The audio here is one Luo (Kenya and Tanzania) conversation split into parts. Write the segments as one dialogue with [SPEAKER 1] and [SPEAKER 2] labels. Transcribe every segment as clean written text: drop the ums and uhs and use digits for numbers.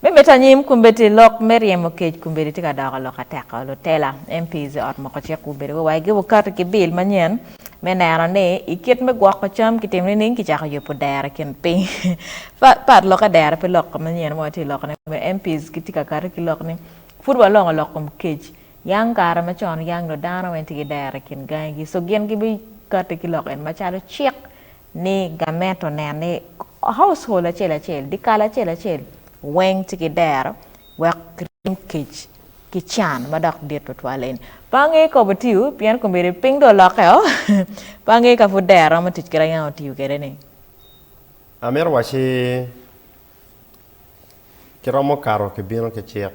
[SPEAKER 1] Me betanyim kumbeti lok Ryemo cage kumbeti tika daga lok ataka lutela MPs at moko che kumbeti wa ge wakati ke bil manyen me nana ne ikit me Gwoko cham kitemne ning ki chaka yo podera ken ping pat lok adera pe lok manyen mo ti lok ne MPs kitika kar ki lok ne football long lok kum cage yang kara ma chon yang no dano wen ti dera ken gangi so gen gi bi kate ki lok en ma chalo check ni gameto ne household acel-acel dikala acel-acel weng tiki dero wek krim kich kichan madak dit tutwalen pange ko betiu pian ko mere ping do lokeo pange ka fu dero ma tit kira ngao tiu kere ni
[SPEAKER 2] amer washi kira mo karo ke bino ke chek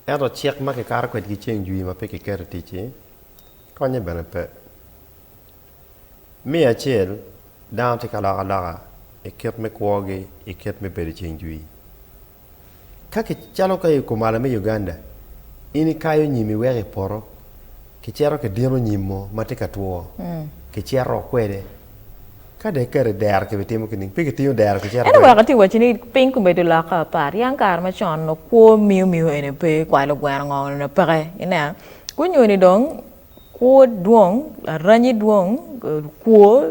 [SPEAKER 2] ero chek ma ke karo ko di chen jui ma pe ke kere tichi ko nye bene pe mi acel down te kala laga iket me kwoge iket me beri chen jui kake chalo kay kumala me Uganda ini kayo nyimi wege poro ke chero ke diro nyimo matika tuo ke chero kwede kade kere der ke bitimo kini pike tiyo der ke chero
[SPEAKER 1] ene wakati wachini ping kumbedo la ka par yang kar ma chon no ko miu ene pe kwa lo gwan ngong na pare ina kunyo ni dong ko duong ranyi duong ko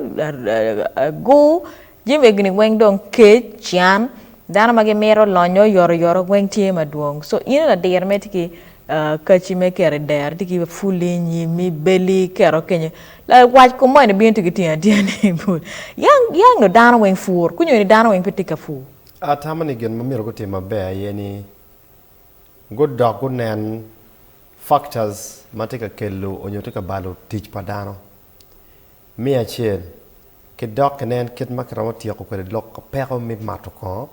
[SPEAKER 1] go jime gini weng dong ke chan dana mage mero lonyo yoro weng tie maduong so ina la der metiki kachi me kere der tiki fuli nyi mi beli kero kenye la waj ko mo ne bien tiki tia ni bul yang no dana weng fur kunyo ni dana weng petika fu
[SPEAKER 2] atamani gen mamiro ko tema be yeni good dog good nan factors matika kello onyotika balo teach padano mi achel ke dog kenen kit makramo tiya ko kede lok ko pero mi matoko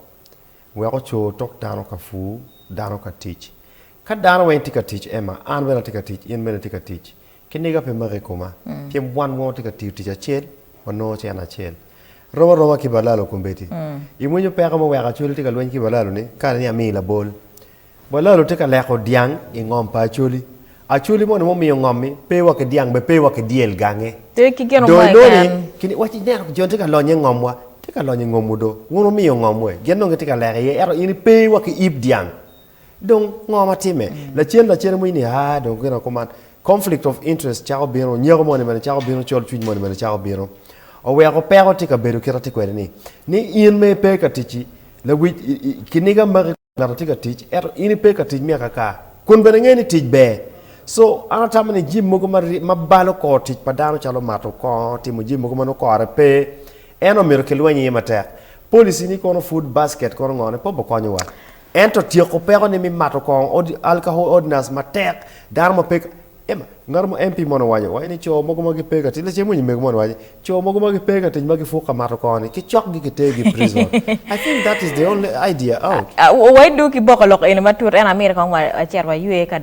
[SPEAKER 2] weko cho tok dano ka fu dano ka teach ka dano wen tika teach ema an wena tika teach in wena tika teach kiniga pe mare koma piem wan wo tika teach achel wono che ana chel roma ki balalo kumbeti imunyo peka mo weka chuli tika lwen ki balalo ni kare ni ami la bol balalo tika leko diang ingom pa chuli achuli mo no mi ngomi pe wa ke diang be pe wa ke diel gange
[SPEAKER 1] te ki geno
[SPEAKER 2] do
[SPEAKER 1] mai kan
[SPEAKER 2] kini wati ne ko jonte ka lonye ngomwa tika lonye ngomudo wono mi ngomwe geno ngetika lere ye ero ini pe wa ke ib diang dong ngoma time la chen mo ni ha do geno command conflict of interest chao biro nyego mo ne mane chao biro chol chuj mo ne mane chao biro o we ko pero tika beru kira tikwere ni in me pe ka tichi la wi kiniga mare na tika tich ero ini pe ka tich mi ka kun bene ngeni tich be so anatamani jim mogo mabalo ko tich padano chalo mato ko timo jim mogo mano ko pe eno miro ke lwenyi yemate police ni kono food basket kono ngone po bokonyo wa ento tio ko pero ni mi mato ko alcohol ordinance matek dar mo pe ema ngarmo MP mono waje wa ni cho mogo magi pe ka tile chemu ni mego mono waje cho mogo magi pe ka tin magi fuka mato ko ni ki chok gi tegi prison I think that is the only idea out
[SPEAKER 1] why do ki bokolok ene matur en America wa cher wa yue ka